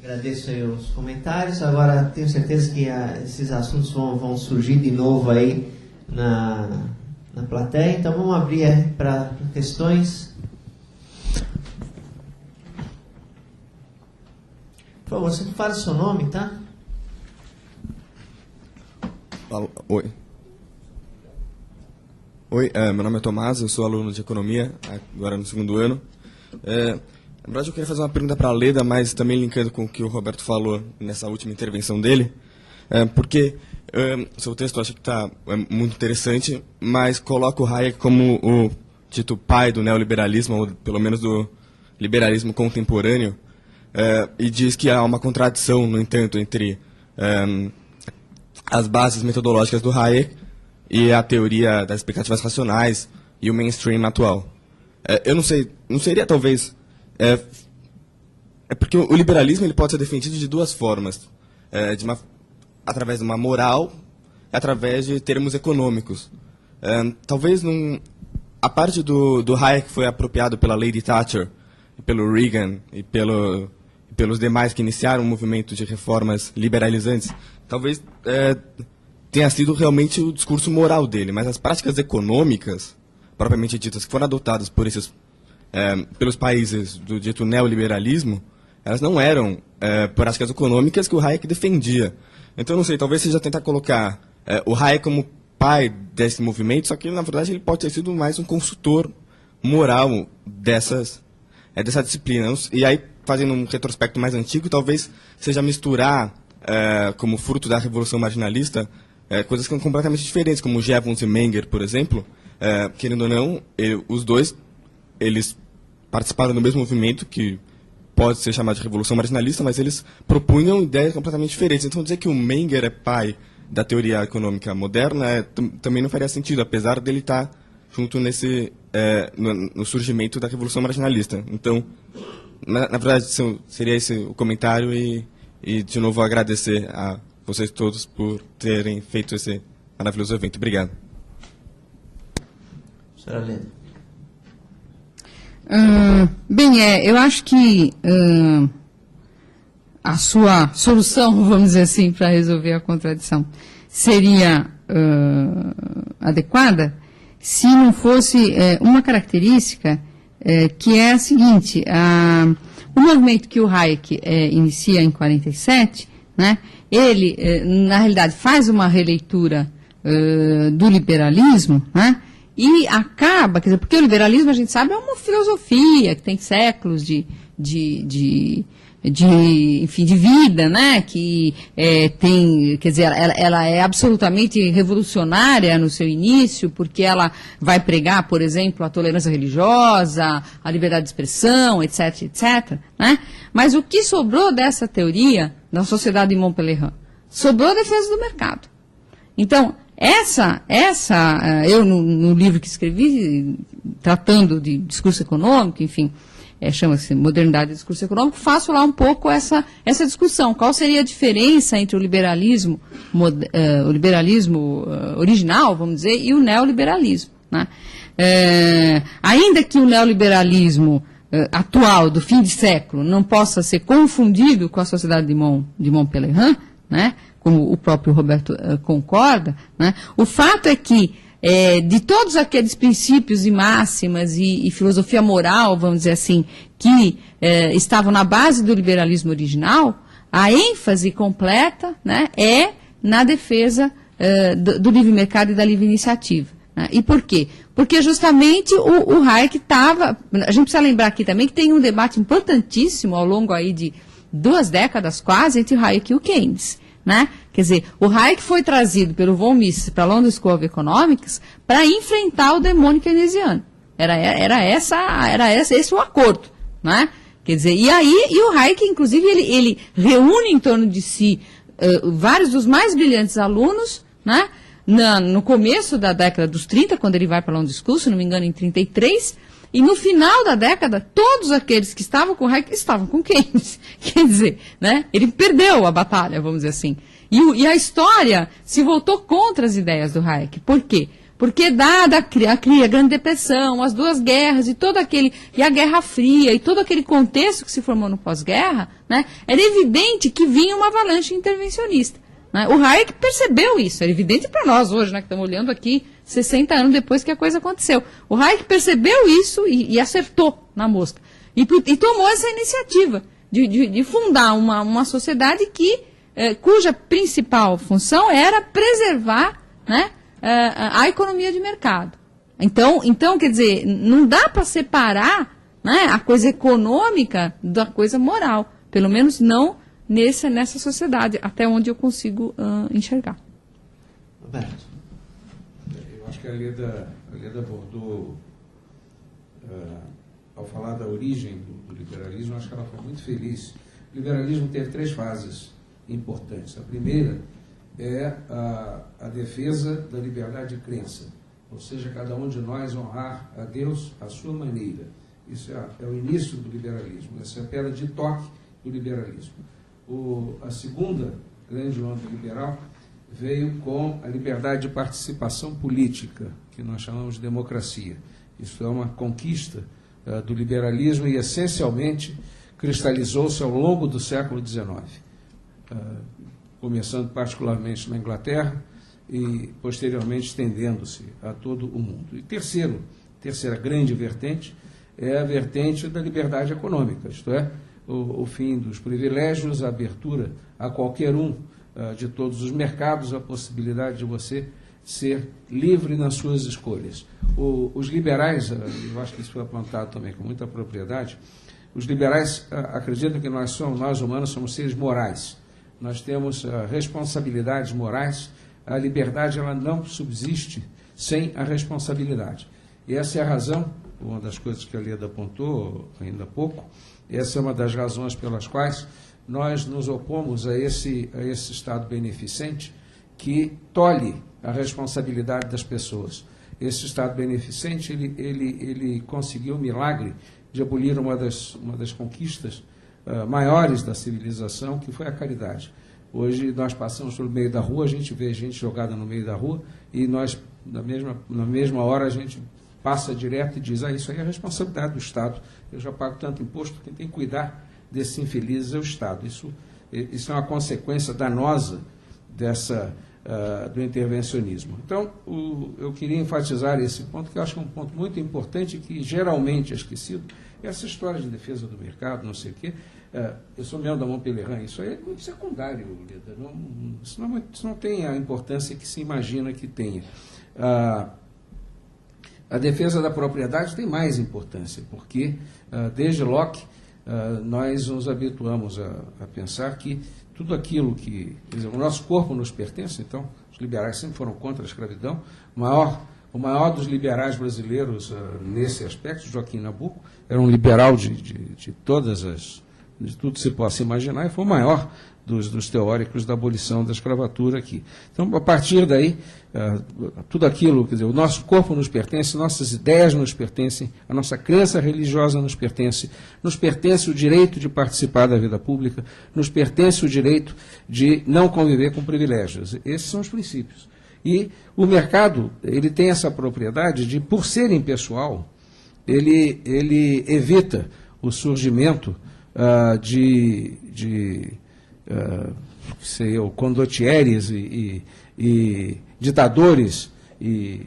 Agradeço aí os comentários. Agora tenho certeza que esses assuntos vão surgir de novo aí na plateia. Então vamos abrir para questões. Por favor, você fala o seu nome, tá? Oi. Meu nome é Tomás, eu sou aluno de Economia, agora no 2º ano. Na verdade, eu queria fazer uma pergunta para a Leda, mas também linkando com o que o Roberto falou nessa última intervenção dele, porque o seu texto eu acho que está muito interessante, mas coloca o Hayek como o dito pai do neoliberalismo, ou pelo menos do liberalismo contemporâneo, e diz que há uma contradição, no entanto, entre as bases metodológicas do Hayek e a teoria das expectativas racionais e o mainstream atual. Eu não sei, não seria talvez... porque o liberalismo ele pode ser defendido de duas formas, através de uma moral e através de termos econômicos. Talvez a parte do Hayek foi apropriado pela Lady Thatcher, pelo Reagan e pelos demais que iniciaram o movimento de reformas liberalizantes, talvez tenha sido realmente o discurso moral dele, mas as práticas econômicas, propriamente ditas, que foram adotadas por pelos países do dito neoliberalismo, elas não eram práticas econômicas que o Hayek defendia. Então, não sei, talvez seja tentar colocar o Hayek como pai desse movimento, só que, na verdade, ele pode ter sido mais um consultor moral dessa disciplina. E aí, fazendo um retrospecto mais antigo, talvez seja misturar, como fruto da Revolução Marginalista, coisas que são completamente diferentes, como Jevons e Menger, por exemplo. Querendo ou não, os dois, eles participaram do mesmo movimento, que pode ser chamado de Revolução Marginalista, mas eles propunham ideias completamente diferentes. Então, dizer que o Menger é pai da teoria econômica moderna também não faria sentido, apesar dele estar junto no surgimento da Revolução Marginalista. Então, na verdade, seria esse o comentário e, de novo, agradecer a vocês todos por terem feito esse maravilhoso evento. Obrigado. Senhora Leda. Bem, eu acho que a sua solução, vamos dizer assim, para resolver a contradição, seria adequada se não fosse uma característica que é a seguinte: o movimento que o Hayek inicia em 47, né, ele, na realidade, faz uma releitura do liberalismo, né, e acaba, quer dizer, porque o liberalismo, a gente sabe, é uma filosofia que tem séculos de vida, né, que tem, quer dizer, ela é absolutamente revolucionária no seu início, porque ela vai pregar, por exemplo, a tolerância religiosa, a liberdade de expressão, etc, etc, né, mas o que sobrou dessa teoria, da sociedade de Montpellier, sobrou a defesa do mercado. Então, eu no livro que escrevi, tratando de discurso econômico, enfim, chama-se Modernidade do Discurso Econômico, faço lá um pouco essa discussão. Qual seria a diferença entre o liberalismo original, vamos dizer, e o neoliberalismo, né? Ainda que o neoliberalismo atual, do fim de século, não possa ser confundido com a sociedade de Montpellier, né, como o próprio Roberto concorda, né, o fato é que de todos aqueles princípios e máximas e filosofia moral, vamos dizer assim, que estavam na base do liberalismo original, a ênfase completa, né, é na defesa do livre mercado e da livre iniciativa. Né? E por quê? Porque justamente o Hayek estava... A gente precisa lembrar aqui também que tem um debate importantíssimo ao longo aí de 2 décadas quase entre o Hayek e o Keynes. Né? Quer dizer, o Hayek foi trazido pelo von Mises para a London School of Economics para enfrentar o demônio keynesiano. Era esse o acordo. Né? Quer dizer, e o Hayek, inclusive, ele reúne em torno de si vários dos mais brilhantes alunos, né? No começo da década dos 30, quando ele vai para a London School, se não me engano, em 33, e no final da década, todos aqueles que estavam com o Hayek estavam com Keynes. Quer dizer, né, ele perdeu a batalha, vamos dizer assim. E a história se voltou contra as ideias do Hayek. Por quê? Porque dada a Grande Depressão, as duas guerras e a Guerra Fria e todo aquele contexto que se formou no pós-guerra, né, era evidente que vinha uma avalanche intervencionista. Né? O Hayek percebeu isso, é evidente para nós hoje, né, que estamos olhando aqui 60 anos depois que a coisa aconteceu. O Hayek percebeu isso e acertou na mosca. E tomou essa iniciativa de fundar uma sociedade cuja principal função era preservar, né, a economia de mercado. Então, quer dizer, não dá para separar, né, a coisa econômica da coisa moral. Pelo menos não nessa sociedade, até onde eu consigo enxergar. Roberto. Eu acho que a Leda abordou, ao falar da origem do liberalismo, acho que ela foi muito feliz. O liberalismo teve 3 fases importantes. A primeira é a defesa da liberdade de crença, ou seja, cada um de nós honrar a Deus à sua maneira. Isso é o início do liberalismo, essa é a pedra de toque do liberalismo. A segunda grande onda liberal veio com a liberdade de participação política, que nós chamamos de democracia. Isso é uma conquista do liberalismo e, essencialmente, cristalizou-se ao longo do século XIX. Começando particularmente na Inglaterra e posteriormente estendendo-se a todo o mundo. E terceira grande vertente é a vertente da liberdade econômica, isto é, o fim dos privilégios, a abertura a qualquer um de todos os mercados, a possibilidade de você ser livre nas suas escolhas. Os liberais, eu acho que isso foi apontado também com muita propriedade, os liberais acreditam que nós humanos somos seres morais. Nós temos responsabilidades morais. A liberdade ela não subsiste sem a responsabilidade. E essa é a razão, uma das coisas que a Leda apontou ainda há pouco, essa é uma das razões pelas quais nós nos opomos a esse Estado beneficente que tolhe a responsabilidade das pessoas. Esse Estado beneficente ele conseguiu o milagre de abolir uma das conquistas maiores da civilização, que foi a caridade. Hoje nós passamos pelo meio da rua, a gente vê gente jogada no meio da rua e nós, na mesma hora, a gente passa direto e diz, isso aí é a responsabilidade do Estado, eu já pago tanto imposto, quem tem que cuidar desses infelizes é o Estado. Isso é uma consequência danosa do intervencionismo. Então, eu queria enfatizar esse ponto, que eu acho que é um ponto muito importante, que geralmente é esquecido, essa história de defesa do mercado, não sei o quê. Eu sou membro da Montpellier, isso aí é muito secundário, Leda. Isso não tem a importância que se imagina que tenha. A defesa da propriedade tem mais importância, porque, desde Locke, nós nos habituamos a pensar que tudo aquilo que... Quer dizer, o nosso corpo nos pertence, então, os liberais sempre foram contra a escravidão. O maior dos liberais brasileiros nesse aspecto, Joaquim Nabuco, era um liberal de tudo que se possa imaginar, e foi o maior dos teóricos da abolição da escravatura aqui. Então, a partir daí, tudo aquilo, quer dizer, o nosso corpo nos pertence, nossas ideias nos pertencem, a nossa crença religiosa nos pertence o direito de participar da vida pública, nos pertence o direito de não conviver com privilégios. Esses são os princípios. E o mercado, ele tem essa propriedade de, por ser impessoal, ele evita o surgimento condottieri e ditadores,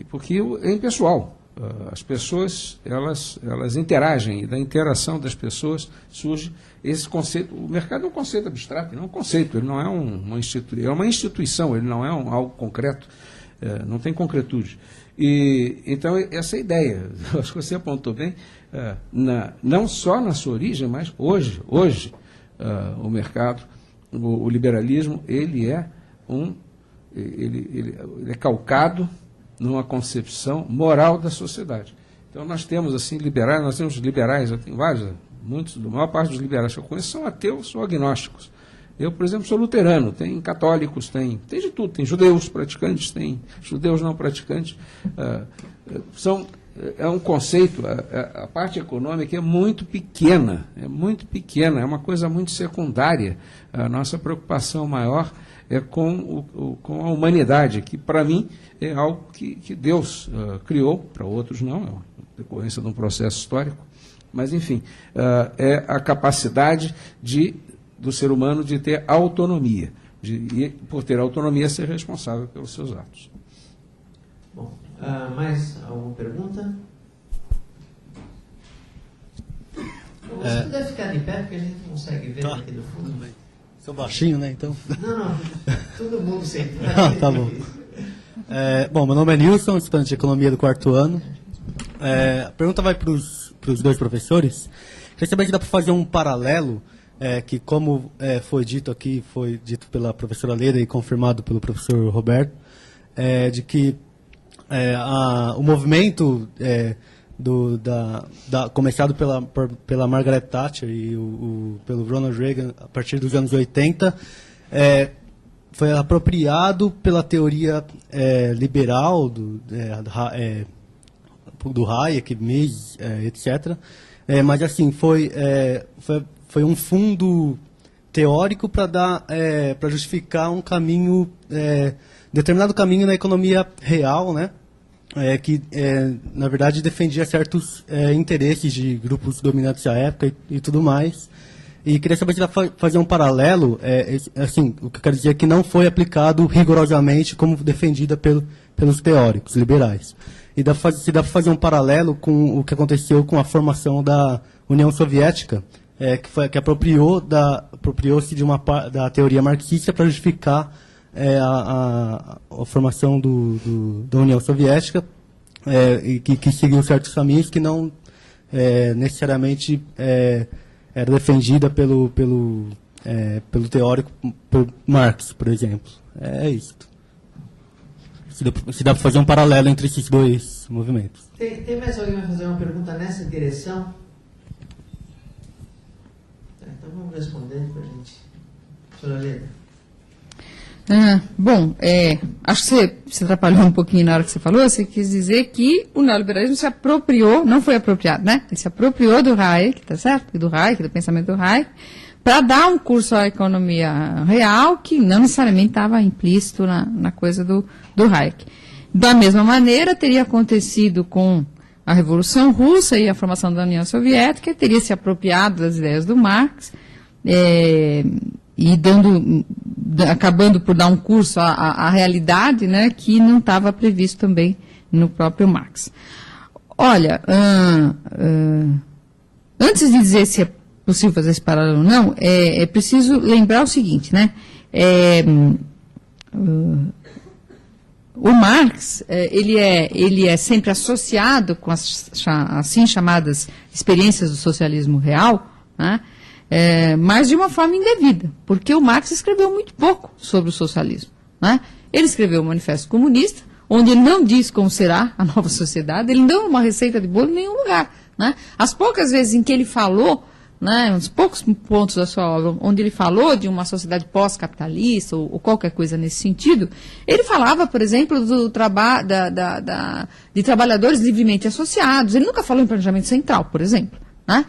porque é impessoal. As pessoas, elas interagem, e da interação das pessoas surge esse conceito. O mercado é um conceito abstrato, não é um conceito, ele não é é uma instituição, ele não é algo concreto, não tem concretude. Então, essa é a ideia, acho que você apontou bem, não só na sua origem, mas hoje o mercado, o liberalismo, ele é calcado numa concepção moral da sociedade. Então, nós temos liberais, eu tenho vários, a maior parte dos liberais que eu conheço são ateus ou agnósticos. Eu, por exemplo, sou luterano, tem católicos, tem de tudo, tem judeus praticantes, tem judeus não praticantes. É um conceito, a parte econômica é muito pequena, é uma coisa muito secundária. A nossa preocupação maior com a humanidade, que para mim é algo que Deus criou, para outros não, é uma decorrência de um processo histórico, mas enfim, é a capacidade do ser humano de ter autonomia, e por ter autonomia ser responsável pelos seus atos. Bom, mais alguma pergunta? Você puder ficar de pé, porque a gente não consegue ver aqui do fundo. Tudo bem. Sou baixinho, né, então? Não, todo mundo sentado. Tá bom. Bom, meu nome é Nilson, estudante de Economia do 4º ano. A pergunta vai para os dois professores. Queria saber se dá para fazer um paralelo, que como foi dito aqui, foi dito pela professora Leda e confirmado pelo professor Roberto, de que o movimento começado pela Margaret Thatcher e pelo Ronald Reagan a partir dos anos 80, foi apropriado pela teoria liberal do Hayek, Mises, etc. Mas assim, foi um fundo teórico para justificar um caminho, determinado caminho na economia real, né? Que, na verdade, defendia certos interesses de grupos dominantes à época e tudo mais. E queria saber se dá para fazer um paralelo, assim, o que eu quero dizer é que não foi aplicado rigorosamente como defendida pelos teóricos liberais. E se dá para fazer um paralelo com o que aconteceu com a formação da União Soviética, que apropriou-se da teoria marxista para justificar a formação da União Soviética, e que seguiu certos caminhos que não necessariamente era defendida pelo teórico, por Marx, por exemplo. É isso. Se dá para fazer um paralelo entre esses dois movimentos. Tem mais alguém que vai fazer uma pergunta nessa direção? Então vamos responder para a gente. Professora Leda. Bom, acho que você se atrapalhou um pouquinho na hora que você falou. Você quis dizer que o neoliberalismo se apropriou, não foi apropriado, né? Ele se apropriou do Hayek, tá certo? E do Hayek, do pensamento do Hayek, para dar um curso à economia real que não necessariamente estava implícito na coisa do Hayek. Da mesma maneira, teria acontecido com a Revolução Russa e a formação da União Soviética, teria se apropriado das ideias do Marx, e acabando por dar um curso à realidade, né, que não estava previsto também no próprio Marx. Olha, antes de dizer se é possível fazer esse paralelo ou não, é preciso lembrar o seguinte, né? O Marx, ele é sempre associado com as assim chamadas experiências do socialismo real, né? Mas de uma forma indevida, porque o Marx escreveu muito pouco sobre o socialismo, né? Ele escreveu o Manifesto Comunista, onde ele não diz como será a nova sociedade, ele não deu uma receita de bolo em nenhum lugar, né? As poucas vezes em que ele falou, né, uns poucos pontos da sua obra, onde ele falou de uma sociedade pós-capitalista ou qualquer coisa nesse sentido, ele falava, por exemplo, de trabalhadores livremente associados. Ele nunca falou em planejamento central, por exemplo, né?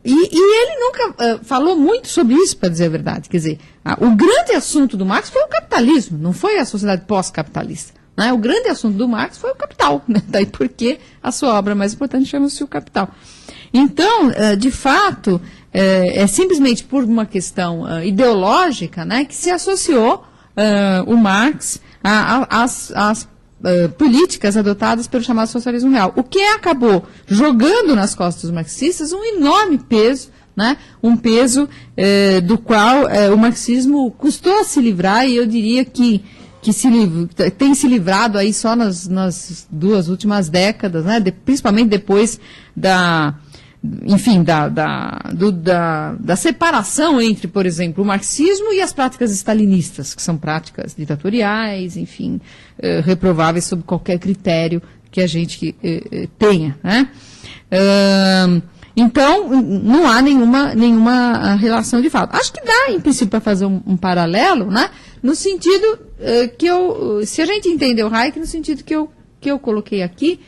E ele nunca falou muito sobre isso, para dizer a verdade. Quer dizer, o grande assunto do Marx foi o capitalismo, não foi a sociedade pós-capitalista, né? O grande assunto do Marx foi o capital, né? Daí porque a sua obra mais importante chama-se O Capital. Então, de fato, é simplesmente por uma questão ideológica, né, que se associou o Marx às políticas adotadas pelo chamado socialismo real. O que acabou jogando nas costas dos marxistas um enorme peso, né, um peso do qual o marxismo custou a se livrar, e eu diria que tem se livrado aí só nas duas últimas décadas, né, principalmente depois da separação entre, por exemplo, o marxismo e as práticas stalinistas, que são práticas ditatoriais, enfim, reprováveis sob qualquer critério que a gente tenha, né? Então, não há nenhuma relação de fato. Acho que dá, em princípio, para fazer um paralelo, né? No sentido se a gente entender o Hayek, no sentido que eu coloquei aqui,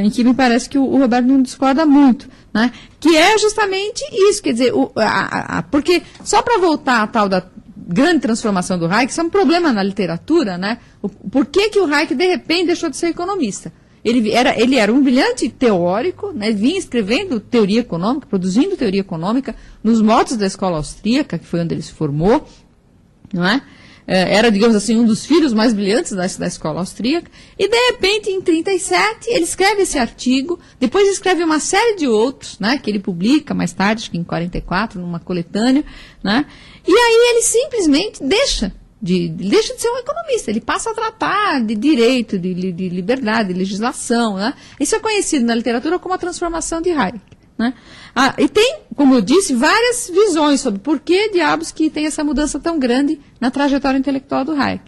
em que me parece que o Roberto não discorda muito, né? Que é justamente isso, quer dizer, porque só para voltar à tal grande transformação do Hayek, isso é um problema na literatura, né? Por que o Hayek, de repente, deixou de ser economista? Ele era um brilhante teórico, né? Vinha escrevendo teoria econômica, produzindo teoria econômica nos moldes da escola austríaca, que foi onde ele se formou, não é? Era, digamos assim, um dos filhos mais brilhantes da escola austríaca, e de repente, em 1937, ele escreve esse artigo, depois escreve uma série de outros, né, que ele publica mais tarde, acho que em 1944, numa coletânea, né, e aí ele simplesmente deixa de ser um economista, ele passa a tratar de direito, de liberdade, de legislação, né, isso é conhecido na literatura como a transformação de Hayek, né. E tem, como eu disse, várias visões sobre por que diabos que tem essa mudança tão grande na trajetória intelectual do Hayek.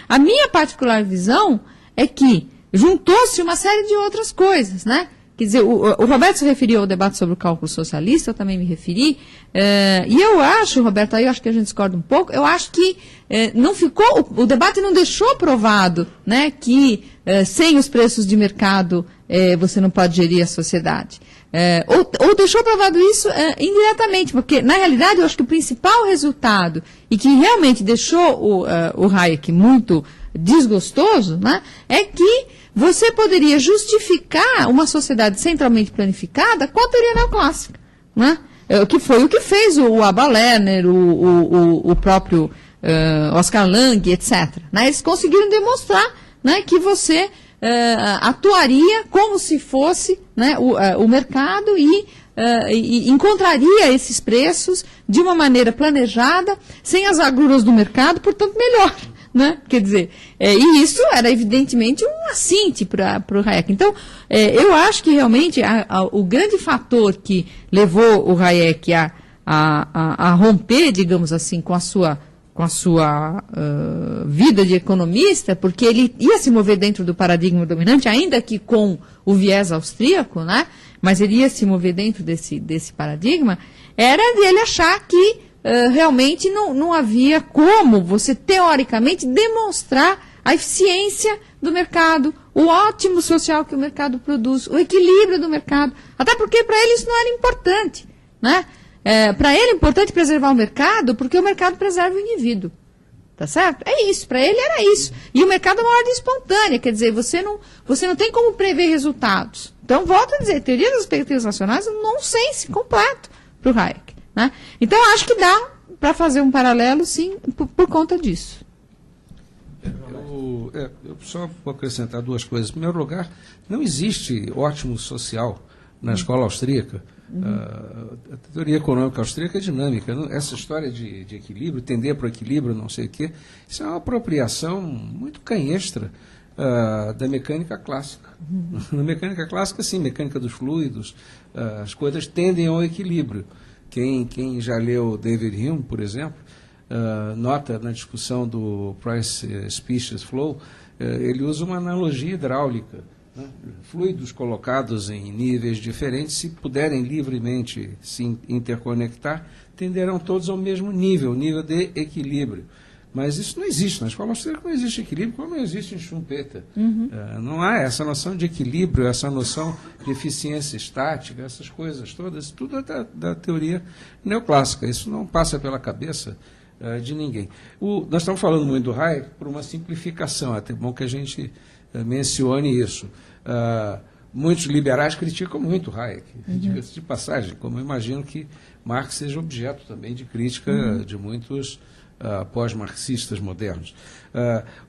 A minha particular visão é que juntou-se uma série de outras coisas, né? Quer dizer, o Roberto se referiu ao debate sobre o cálculo socialista, eu também me referi, e eu acho, Roberto, aí eu acho que a gente discorda um pouco, eu acho que não ficou, o debate não deixou provado, né, que sem os preços de mercado você não pode gerir a sociedade. Ou deixou provado isso indiretamente, porque, na realidade, eu acho que o principal resultado, e que realmente deixou o Hayek muito desgostoso, né, é que você poderia justificar uma sociedade centralmente planificada com a teoria neoclássica, né, que foi o que fez o Abba Lerner, o próprio Oscar Lange, etc. Né, eles conseguiram demonstrar, né, que você atuaria como se fosse, né, o mercado e encontraria esses preços de uma maneira planejada, sem as agruras do mercado, portanto melhor. Né? Quer dizer, e isso era evidentemente um assinte para o Hayek. Então, eu acho que realmente o grande fator que levou o Hayek a romper, digamos assim, com a sua vida de economista, porque ele ia se mover dentro do paradigma dominante, ainda que com o viés austríaco, né? Mas ele ia se mover dentro desse paradigma, era de ele achar que realmente não havia como você, teoricamente, demonstrar a eficiência do mercado, o ótimo social que o mercado produz, o equilíbrio do mercado, até porque para ele isso não era importante, né? Para ele é importante preservar o mercado, porque o mercado preserva o indivíduo. Tá certo? É isso, para ele era isso. E o mercado é uma ordem espontânea, quer dizer, você não tem como prever resultados. Então, volto a dizer, teoria das expectativas racionais é um nonsense completo para o Hayek. Né? Então, acho que dá para fazer um paralelo, sim, por conta disso. Eu só vou acrescentar duas coisas. Em primeiro lugar, não existe ótimo social na escola austríaca. A teoria econômica austríaca é dinâmica. Essa história de equilíbrio, tender para o equilíbrio, não sei o quê, isso é uma apropriação muito canhestra da mecânica clássica. Na mecânica clássica, sim, mecânica dos fluidos, as coisas tendem ao equilíbrio. Quem já leu David Hume, por exemplo, nota na discussão do Price Species Flow, ele usa uma analogia hidráulica. Fluidos colocados em níveis diferentes, se puderem livremente se interconectar, tenderão todos ao mesmo nível de equilíbrio. Mas isso não existe. Na escola austríaca não existe equilíbrio, como não existe em Schumpeter. Não há essa noção de equilíbrio, essa noção de eficiência estática, essas coisas todas, tudo é da teoria neoclássica. Isso não passa pela cabeça de ninguém. Nós estamos falando muito do Hayek por uma simplificação, é até bom que a gente mencione isso. Muitos liberais criticam muito Hayek, diga-se de passagem, como eu imagino que Marx seja objeto também de crítica de muitos pós-marxistas modernos.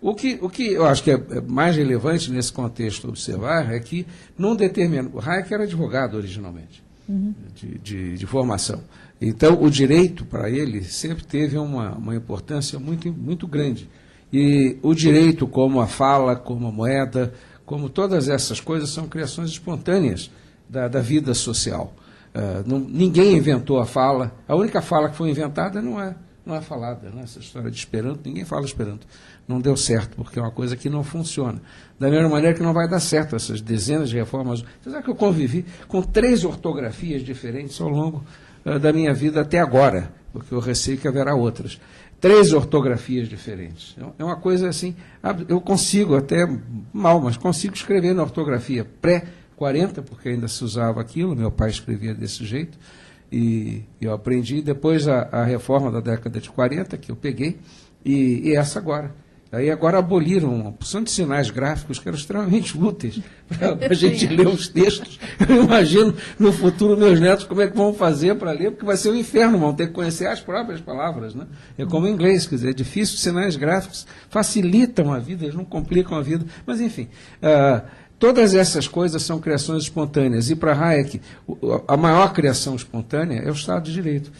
O que eu acho que é mais relevante nesse contexto observar é que, o Hayek era advogado originalmente, de formação. Então, o direito para ele sempre teve uma importância muito, muito grande. E o direito, como a fala, como a moeda, como todas essas coisas, são criações espontâneas da vida social. Ninguém inventou a fala. A única fala que foi inventada não é falada. Né? Essa história de Esperanto, ninguém fala Esperanto. Não deu certo, porque é uma coisa que não funciona. Da mesma maneira que não vai dar certo essas dezenas de reformas. Você sabe que eu convivi com 3 ortografias diferentes ao longo da minha vida até agora, porque eu receio que haverá outras. 3 ortografias diferentes. É uma coisa assim, eu consigo até mal, mas consigo escrever na ortografia pré-40, porque ainda se usava aquilo, meu pai escrevia desse jeito, E eu aprendi depois a reforma da década de 40, que eu peguei, e essa agora. Aí agora aboliram uma porção de sinais gráficos que eram extremamente úteis para a gente ler os textos. Eu imagino no futuro meus netos como é que vão fazer para ler, porque vai ser um inferno, vão ter que conhecer as próprias palavras, né? É como em inglês, quer dizer, é difícil, sinais gráficos facilitam a vida, eles não complicam a vida, mas enfim... todas essas coisas são criações espontâneas. E para Hayek, a maior criação espontânea é o Estado de Direito.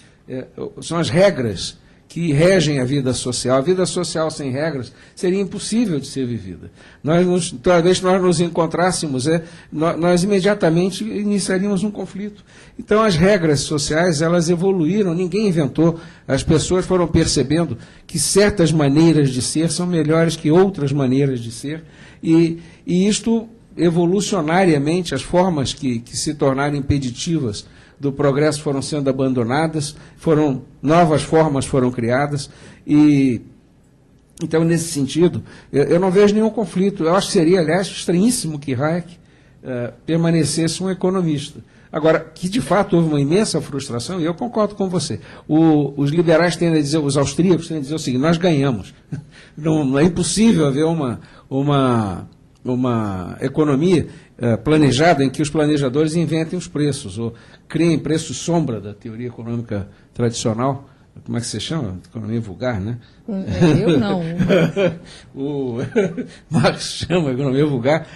São as regras que regem a vida social. A vida social sem regras seria impossível de ser vivida. Toda vez que nós nos encontrássemos, nós imediatamente iniciaríamos um conflito. Então, as regras sociais, elas evoluíram, ninguém inventou. As pessoas foram percebendo que certas maneiras de ser são melhores que outras maneiras de ser. E isto, evolucionariamente, as formas que se tornaram impeditivas do progresso foram sendo abandonadas, novas formas foram criadas, e então, nesse sentido, eu não vejo nenhum conflito. Eu acho que seria, aliás, estranhíssimo que Hayek permanecesse um economista. Agora, que de fato houve uma imensa frustração, e eu concordo com você. Os liberais tendem a dizer, os austríacos tendem a dizer o seguinte: nós ganhamos. Não é impossível haver uma economia planejada em que os planejadores inventem os preços, ou criem preços sombra da teoria econômica tradicional. Como é que você chama? Economia vulgar, né? Eu não. O Marx chama economia vulgar.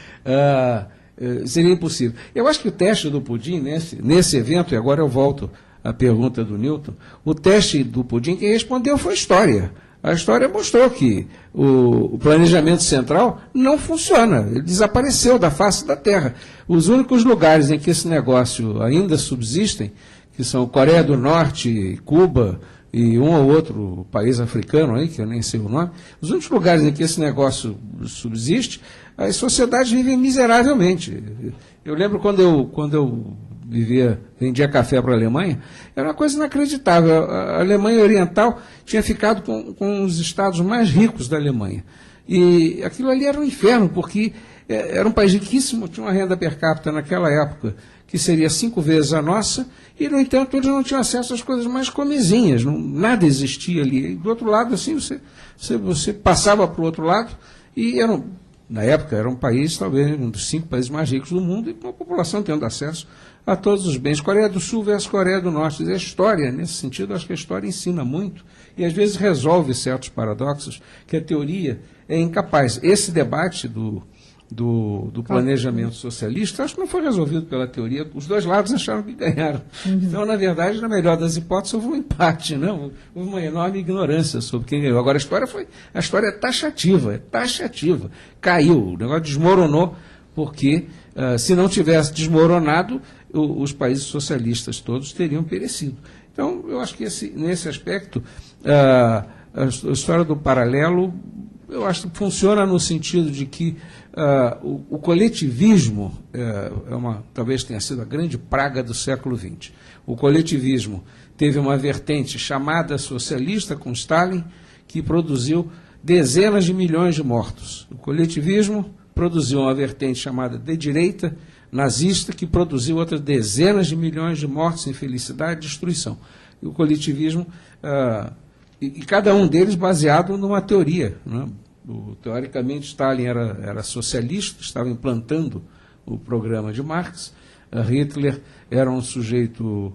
Seria impossível. Eu acho que o teste do pudim, nesse evento, e agora eu volto à pergunta do Newton, o teste do pudim, quem respondeu foi a história. A história mostrou que o planejamento central não funciona, ele desapareceu da face da Terra. Os únicos lugares em que esse negócio ainda subsistem, que são Coreia do Norte, Cuba e um ou outro país africano aí, que eu nem sei o nome, os únicos lugares em que esse negócio subsiste, as sociedades vivem miseravelmente. Eu lembro quando eu vendia café para a Alemanha, era uma coisa inacreditável. A Alemanha Oriental tinha ficado com os estados mais ricos da Alemanha. E aquilo ali era um inferno, porque era um país riquíssimo, tinha uma renda per capita naquela época que seria 5 vezes a nossa, e, no entanto, eles não tinham acesso às coisas mais comezinhas, nada existia ali. E, do outro lado, assim, você passava para o outro lado, e na época era um país, talvez, um dos 5 países mais ricos do mundo, e com a população tendo acesso a todos os bens. Coreia do Sul versus Coreia do Norte. A história, nesse sentido, acho que a história ensina muito e, às vezes, resolve certos paradoxos que a teoria é incapaz. Esse debate do planejamento socialista, acho que não foi resolvido pela teoria. Os dois lados acharam que ganharam. Então, na verdade, na melhor das hipóteses, houve um empate, não? Houve uma enorme ignorância sobre quem ganhou. Agora, a história é taxativa, caiu, o negócio desmoronou, porque, se não tivesse desmoronado, os países socialistas todos teriam perecido. Então, eu acho que nesse aspecto, a história do paralelo, eu acho que funciona no sentido de que o coletivismo talvez tenha sido a grande praga do século XX. O coletivismo teve uma vertente chamada socialista, com Stalin, que produziu dezenas de milhões de mortos. O coletivismo produziu uma vertente chamada de direita, nazista, que produziu outras dezenas de milhões de mortos, infelicidade e destruição. E o coletivismo, e cada um deles baseado numa teoria, né? Teoricamente, Stalin era socialista, estava implantando o programa de Marx. Hitler era um sujeito,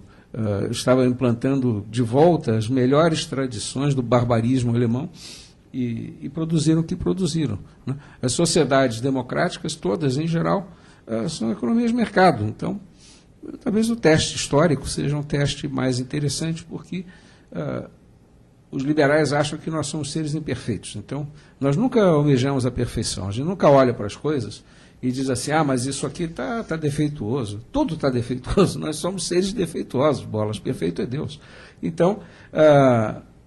estava implantando de volta as melhores tradições do barbarismo alemão, e produziram o que produziram, né? As sociedades democráticas, todas em geral, são economias de mercado. Então, talvez o teste histórico seja um teste mais interessante, porque os liberais acham que nós somos seres imperfeitos. Então, nós nunca almejamos a perfeição. A gente nunca olha para as coisas e diz assim, mas isso aqui está defeituoso. Tudo está defeituoso. Nós somos seres defeituosos, bolas. Perfeito é Deus. Então,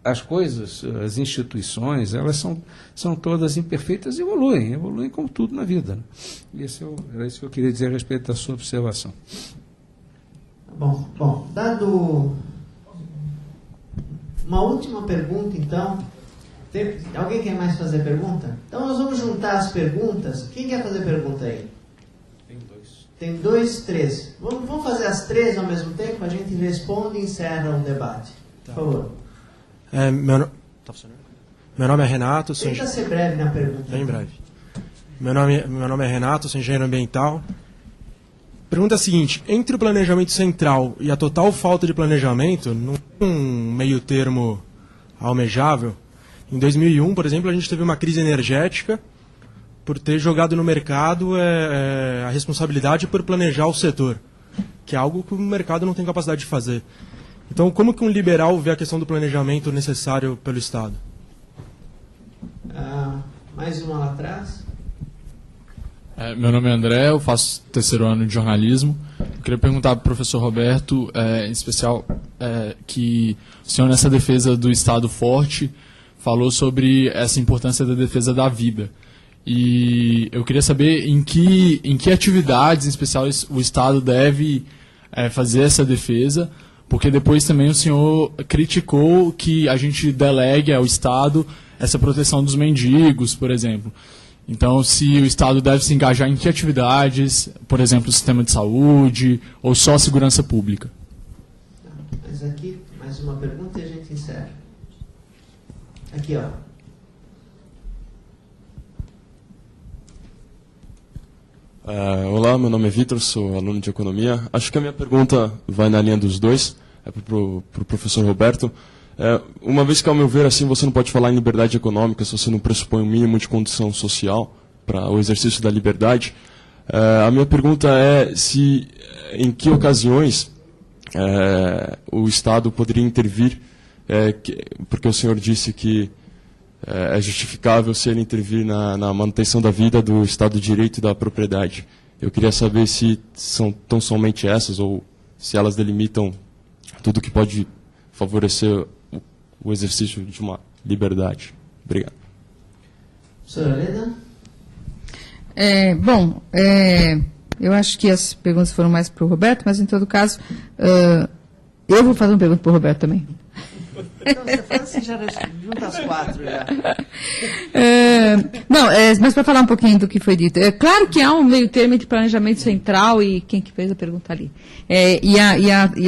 as coisas, as instituições, elas são todas imperfeitas e evoluem como tudo na vida, né? Era isso que eu queria dizer a respeito da sua observação. Bom, dado uma última pergunta, então. Alguém quer mais fazer pergunta? Então nós vamos juntar as perguntas. Quem quer fazer pergunta aí? Tem 2, 3. Vamos fazer as 3 ao mesmo tempo? A gente responde e encerra o debate. Por favor. Meu nome é Renato. Tenta ser breve na pergunta. Bem breve. Meu nome é Renato, sou engenheiro ambiental. Pergunta é a seguinte: entre o planejamento central e a total falta de planejamento, não tem um meio termo almejável? Em 2001, por exemplo, a gente teve uma crise energética por ter jogado no mercado a responsabilidade por planejar o setor, que é algo que o mercado não tem capacidade de fazer. Então, como que um liberal vê a questão do planejamento necessário pelo Estado? Mais uma lá atrás. Meu nome é André, eu faço 3º ano de jornalismo. Eu queria perguntar para o professor Roberto, em especial, que o senhor, nessa defesa do Estado forte, falou sobre essa importância da defesa da vida. E eu queria saber em que atividades, em especial, o Estado deve fazer essa defesa, porque depois também o senhor criticou que a gente delegue ao Estado essa proteção dos mendigos, por exemplo. Então, se o Estado deve se engajar em que atividades, por exemplo, o sistema de saúde ou só a segurança pública? Mas aqui, mais uma pergunta e a gente encerra. Aqui, ó. Olá, meu nome é Vitor, sou aluno de Economia. Acho que a minha pergunta vai na linha dos dois, para o professor Roberto. Uma vez que, ao meu ver, assim, você não pode falar em liberdade econômica se você não pressupõe um mínimo de condição social para o exercício da liberdade. A minha pergunta é se, em que ocasiões o Estado poderia intervir, porque o senhor disse que é justificável se ele intervir na manutenção da vida, do Estado de Direito e da propriedade. Eu queria saber se são tão somente essas ou se elas delimitam tudo que pode favorecer o exercício de uma liberdade. Obrigado. Professora Helena? Eu acho que as perguntas foram mais para o Roberto, mas em todo caso, eu vou fazer uma pergunta para o Roberto também. Então, você fala assim, já junta as 4 já. Mas para falar um pouquinho do que foi dito. É claro que há um meio termo entre planejamento central e quem que fez a pergunta ali. E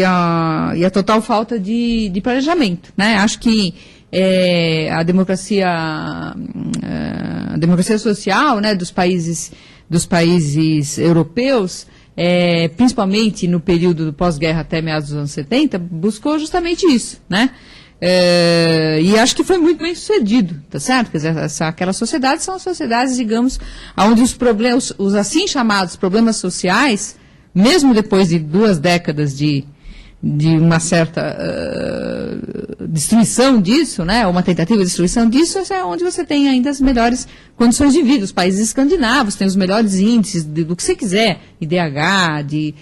a total falta de planejamento, né? Acho que a democracia social, né, dos países europeus, principalmente no período do pós-guerra até meados dos anos 70, buscou justamente isso, né? E acho que foi muito bem sucedido, tá certo? Quer dizer, aquelas sociedades são sociedades, digamos, onde os problemas, os assim chamados problemas sociais, mesmo depois de 2 décadas de uma certa destruição disso, né, uma tentativa de destruição disso, é onde você tem ainda as melhores condições de vida. Os países escandinavos têm os melhores índices do que você quiser, IDH, de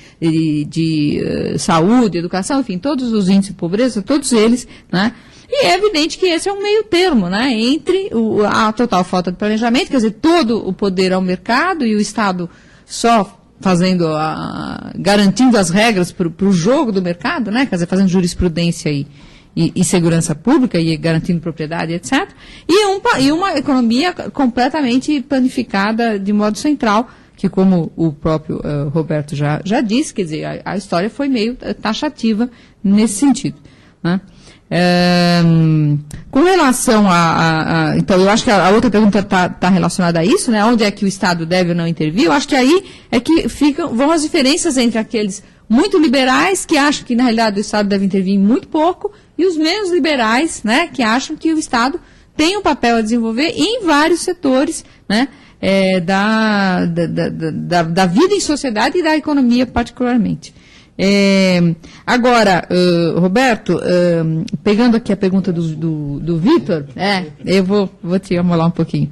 saúde, educação, enfim, todos os índices de pobreza, todos eles, né, e é evidente que esse é um meio termo, né, entre a total falta de planejamento, quer dizer, todo o poder ao mercado e o Estado só garantindo as regras para o jogo do mercado, né? Quer dizer, fazendo jurisprudência e segurança pública e garantindo propriedade, etc. E uma economia completamente planificada de modo central, que, como o próprio Roberto já disse, quer dizer, a história foi meio taxativa nesse sentido, né? Com relação então, eu acho que a outra pergunta está relacionada a isso, né? Onde é que o Estado deve ou não intervir? Eu acho que aí é que vão as diferenças entre aqueles muito liberais, que acham que, na realidade, o Estado deve intervir muito pouco, e os menos liberais, né, que acham que o Estado tem um papel a desenvolver em vários setores, né, da vida em sociedade e da economia, particularmente. Agora, Roberto, pegando aqui a pergunta do Vitor, eu vou te amolar um pouquinho.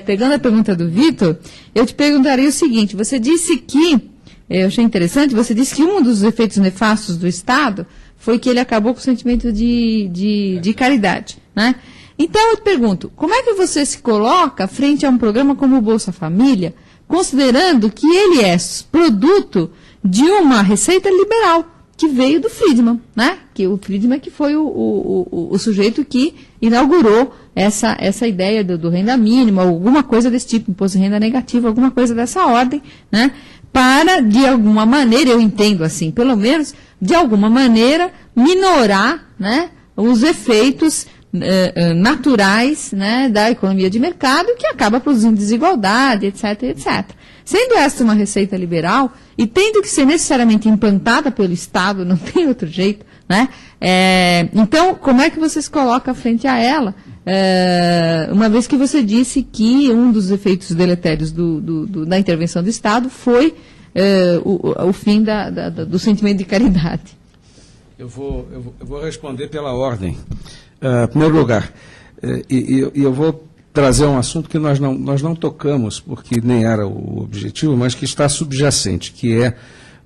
Pegando a pergunta do Vitor, eu te perguntaria o seguinte: você disse que, eu achei interessante, você disse que um dos efeitos nefastos do Estado foi que ele acabou com o sentimento de caridade, né? Então, eu te pergunto, como é que você se coloca frente a um programa como o Bolsa Família, considerando que ele é produto de uma receita liberal que veio do Friedman, né? Que o Friedman que foi o sujeito que inaugurou essa ideia do renda mínima, alguma coisa desse tipo, imposto de renda negativa, alguma coisa dessa ordem, né? para, de alguma maneira, eu entendo assim, pelo menos, de alguma maneira, minorar, né, os efeitos naturais, né, da economia de mercado, que acaba produzindo desigualdade, etc, etc. Sendo esta uma receita liberal, e tendo que ser necessariamente implantada pelo Estado, não tem outro jeito, né? Então, como é que você se coloca frente a ela? Uma vez que você disse que um dos efeitos deletérios da intervenção do Estado foi o fim do sentimento de caridade. Eu vou responder pela ordem. Em primeiro lugar, eu vou trazer um assunto que nós não tocamos, porque nem era o objetivo, mas que está subjacente, que é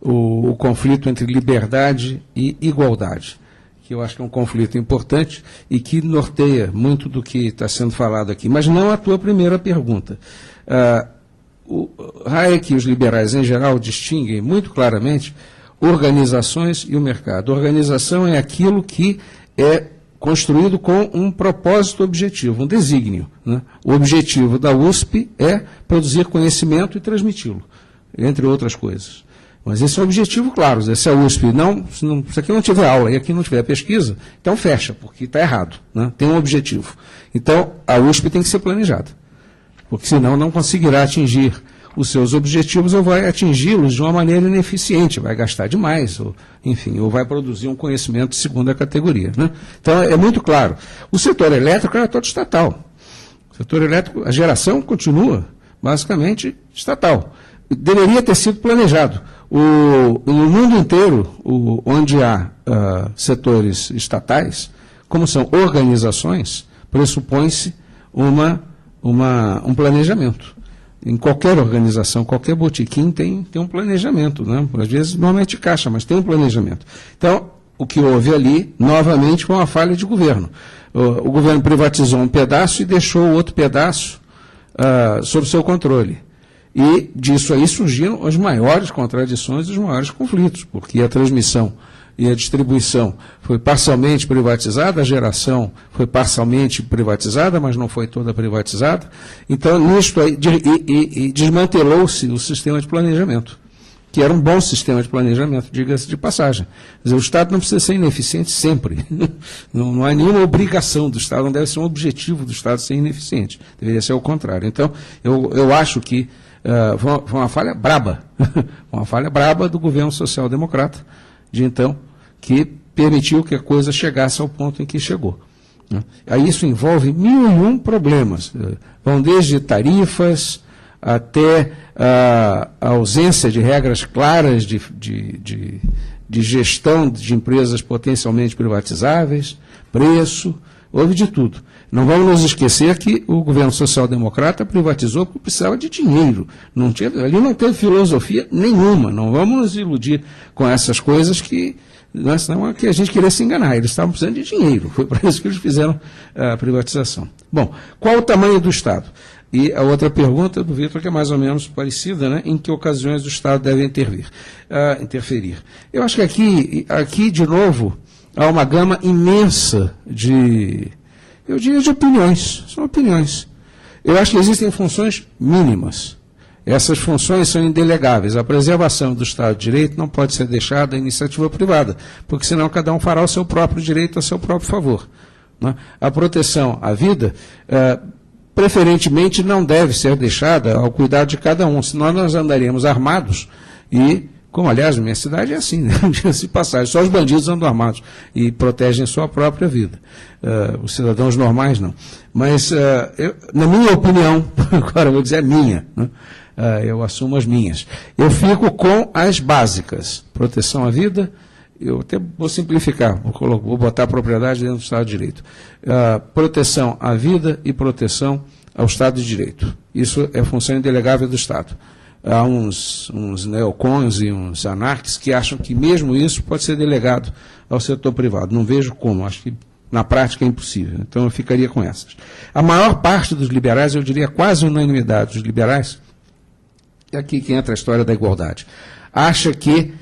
o conflito entre liberdade e igualdade, que eu acho que é um conflito importante e que norteia muito do que está sendo falado aqui. Mas não a tua primeira pergunta. O Hayek e os liberais em geral distinguem muito claramente organizações e o mercado. Organização é aquilo que é construído com um propósito objetivo, um desígnio, né? O objetivo da USP é produzir conhecimento e transmiti-lo, entre outras coisas. Mas esse é um objetivo claro. Se a USP se aqui não tiver aula e aqui não tiver pesquisa, então fecha, porque está errado, né? Tem um objetivo. Então, a USP tem que ser planejada, porque senão não conseguirá atingir os seus objetivos ou vai atingi-los de uma maneira ineficiente, vai gastar demais, ou vai produzir um conhecimento de segunda categoria, né? Então, é muito claro. O setor elétrico era todo estatal. O setor elétrico, a geração continua basicamente estatal. Deveria ter sido planejado. No mundo inteiro, onde há setores estatais, como são organizações, pressupõe-se um planejamento. Em qualquer organização, qualquer botequim tem um planejamento, né? Às vezes, normalmente caixa, mas tem um planejamento. Então, o que houve ali, novamente, foi uma falha de governo. O governo privatizou um pedaço e deixou o outro pedaço sob seu controle. E disso aí surgiram as maiores contradições e os maiores conflitos, porque a transmissão e a distribuição foi parcialmente privatizada, a geração foi parcialmente privatizada, mas não foi toda privatizada. Então, nisto aí, desmantelou-se o sistema de planejamento, que era um bom sistema de planejamento, diga-se de passagem. Quer dizer, o Estado não precisa ser ineficiente sempre. Não há nenhuma obrigação do Estado, não deve ser um objetivo do Estado ser ineficiente. Deveria ser o contrário. Então, eu acho que foi uma falha braba, uma falha braba do governo social-democrata, de então, que permitiu que a coisa chegasse ao ponto em que chegou. Aí isso envolve 1001 problemas, vão desde tarifas até a ausência de regras claras de gestão de empresas potencialmente privatizáveis, preço, houve de tudo. Não vamos nos esquecer que o governo social-democrata privatizou porque precisava de dinheiro. Ali não teve filosofia nenhuma. Não vamos nos iludir com essas coisas que, senão é que a gente queria se enganar. Eles estavam precisando de dinheiro. Foi para isso que eles fizeram a privatização. Bom, qual o tamanho do Estado? E a outra pergunta do Vitor, que é mais ou menos parecida, né? Em que ocasiões o Estado deve interferir? Eu acho que aqui, de novo, há uma gama imensa de opiniões. São opiniões. Eu acho que existem funções mínimas. Essas funções são indelegáveis. A preservação do Estado de Direito não pode ser deixada à iniciativa privada, porque senão cada um fará o seu próprio direito a seu próprio favor, né? A proteção à vida, preferentemente, não deve ser deixada ao cuidado de cada um, senão nós andaríamos armados e, como, aliás, minha cidade é assim, né? Diga-se de passagem, só os bandidos andam armados e protegem sua própria vida. Os cidadãos normais não. Mas, na minha opinião, agora eu vou dizer a minha, né? Eu assumo as minhas. Eu fico com as básicas. Proteção à vida, eu até vou simplificar, vou botar a propriedade dentro do Estado de Direito. Proteção à vida e proteção ao Estado de Direito. Isso é função indelegável do Estado. Há uns neocons e uns anarques que acham que mesmo isso pode ser delegado ao setor privado. Não vejo como, acho que na prática é impossível. Então eu ficaria com essas. A maior parte dos liberais, eu diria quase unanimidade dos liberais, é aqui que entra a história da igualdade, acha que,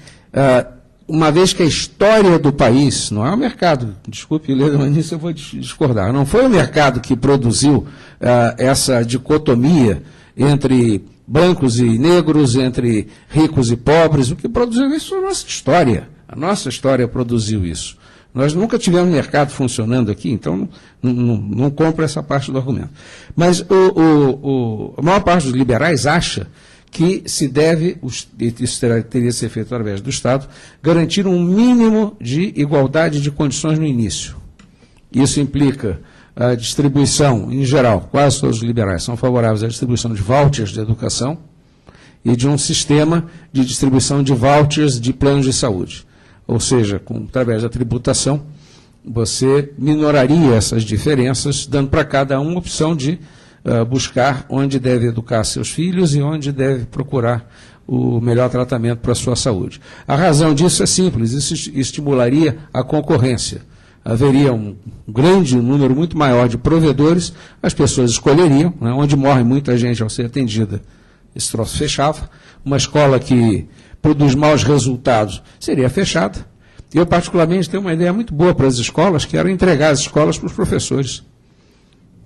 uma vez que a história do país, não é o mercado, desculpe, mas nisso eu vou discordar, não foi o mercado que produziu essa dicotomia entre brancos e negros, entre ricos e pobres. O que produziu isso foi a nossa história. A nossa história produziu isso. Nós nunca tivemos mercado funcionando aqui, então não compro essa parte do argumento. Mas a maior parte dos liberais acha que se deve, isso teria de ser feito através do Estado, garantir um mínimo de igualdade de condições no início. Isso implica a distribuição, em geral, quase todos os liberais são favoráveis à distribuição de vouchers de educação e de um sistema de distribuição de vouchers de planos de saúde. Ou seja, através da tributação, você minoraria essas diferenças, dando para cada um a opção de buscar onde deve educar seus filhos e onde deve procurar o melhor tratamento para a sua saúde. A razão disso é simples, isso estimularia a concorrência. Haveria um grande número muito maior de provedores, as pessoas escolheriam, né, onde morre muita gente ao ser atendida, esse troço fechava. Uma escola que produz maus resultados seria fechada. Eu, particularmente, tenho uma ideia muito boa para as escolas, que era entregar as escolas para os professores.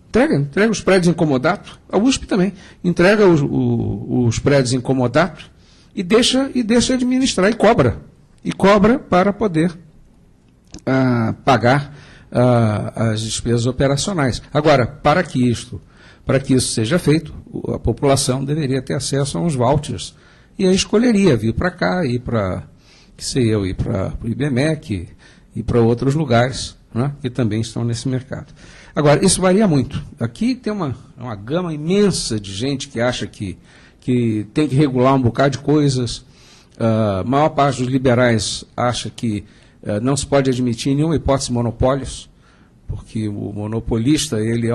Entrega os prédios incomodados, a USP também, entrega os prédios incomodados e deixa administrar, e cobra para poder pagar as despesas operacionais. Agora, para que isso seja feito, a população deveria ter acesso a uns vouchers, e aí escolheria vir para cá, ir para o IBMEC, ir para outros lugares, né, que também estão nesse mercado. Agora, isso varia muito. Aqui tem uma gama imensa de gente que acha que tem que regular um bocado de coisas. A maior parte dos liberais acha que não se pode admitir em nenhuma hipótese monopólios, porque o monopolista ele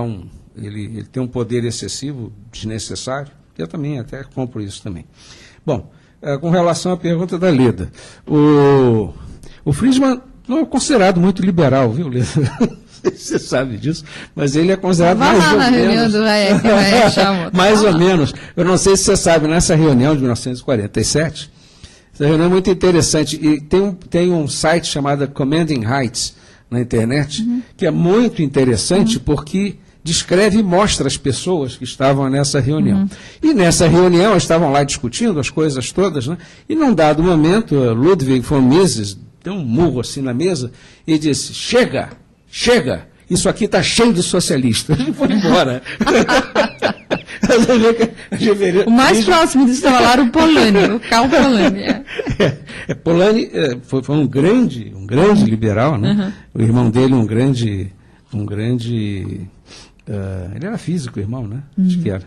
tem um poder excessivo, desnecessário. Eu também até compro isso também. Bom, com relação à pergunta da Leda, o Friedman não é considerado muito liberal, viu, Leda? Você sabe disso, mas ele é considerado mais ou menos. Eu não sei se você sabe, nessa reunião de 1947, essa reunião é muito interessante, e tem um site chamado Commanding Heights na internet, que é muito interessante porque descreve e mostra as pessoas que estavam nessa reunião. E nessa reunião, estavam lá discutindo as coisas todas, né? E num dado momento, Ludwig von Mises deu um murro assim na mesa e disse: chega, isso aqui está cheio de socialistas. Ele foi embora. O mais próximo disso estava lá o Polanyi, o Karl Polanyi. Polanyi foi um grande liberal, né? O irmão dele, um grande ele era físico, irmão, né? Acho que era.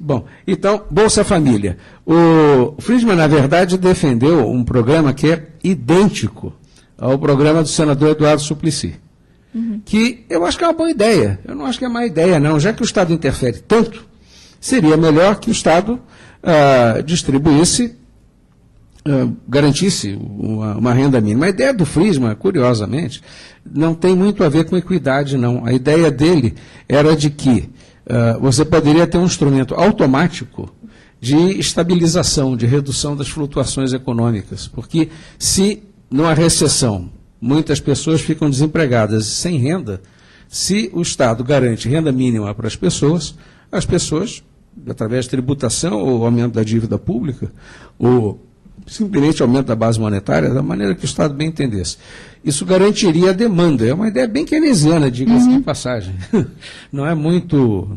Bom, então, Bolsa Família. O Friedman, na verdade, defendeu um programa que é idêntico ao programa do senador Eduardo Suplicy. Que eu acho que é uma boa ideia. Eu não acho que é má ideia, não. Já que o Estado interfere tanto, seria melhor que o Estado distribuísse, garantisse uma renda mínima. A ideia do Friedman, curiosamente, não tem muito a ver com equidade, não. A ideia dele era de que você poderia ter um instrumento automático de estabilização, de redução das flutuações econômicas, porque se numa recessão muitas pessoas ficam desempregadas e sem renda, se o Estado garante renda mínima para as pessoas, através de tributação ou aumento da dívida pública, ou simplesmente aumento da base monetária, da maneira que o Estado bem entendesse. Isso garantiria a demanda. É uma ideia bem keynesiana, diga-se de passagem. Não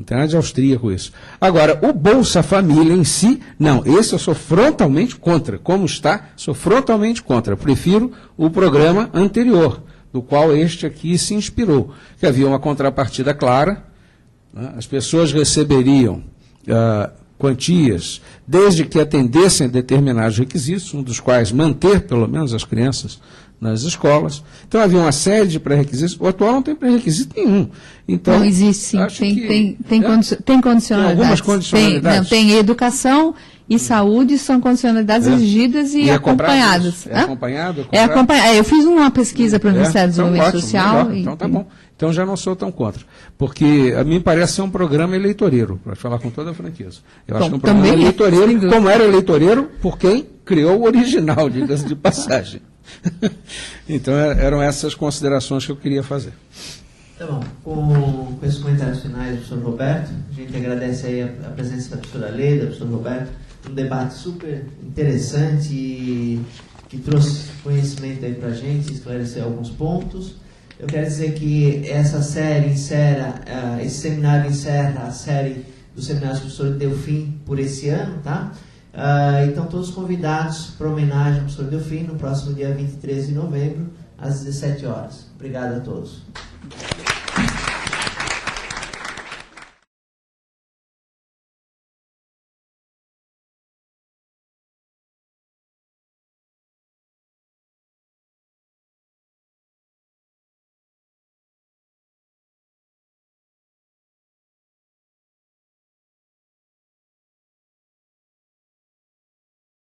tem nada de austríaco isso. Agora, o Bolsa Família em si, não, esse eu sou frontalmente contra. Como está, sou frontalmente contra. Prefiro o programa anterior, do qual este aqui se inspirou, que havia uma contrapartida clara, né? As pessoas receberiam quantias, desde que atendessem a determinados requisitos, um dos quais manter, pelo menos, as crianças nas escolas. Então, havia uma série de pré-requisitos. O atual não tem pré-requisito nenhum. Então, não existe, sim. Tem condicionalidades. Tem algumas condicionalidades. Tem educação e saúde, são condicionalidades exigidas e acompanhadas. É acompanhado? É acompanhado. Eu fiz uma pesquisa para o Ministério do Desenvolvimento Social. Então, tá bom. Então, já não sou tão contra. Porque a mim parece ser um programa eleitoreiro, para falar com toda a franqueza. Eu acho que é um programa eleitoreiro, como era eleitoreiro por quem criou o original, diga-se de passagem. Então, eram essas considerações que eu queria fazer. Tá bom. Com esses comentários finais do professor Roberto, a gente agradece aí a presença da professora Leda, do professor Roberto, um debate super interessante e que trouxe conhecimento aí para a gente, esclareceu alguns pontos. Eu quero dizer que essa série esse seminário encerra a série do seminário do professor Delfim por esse ano, tá? Então todos convidados para homenagem ao professor Delfim no próximo dia 23 de novembro, às 17 horas. Obrigado a todos.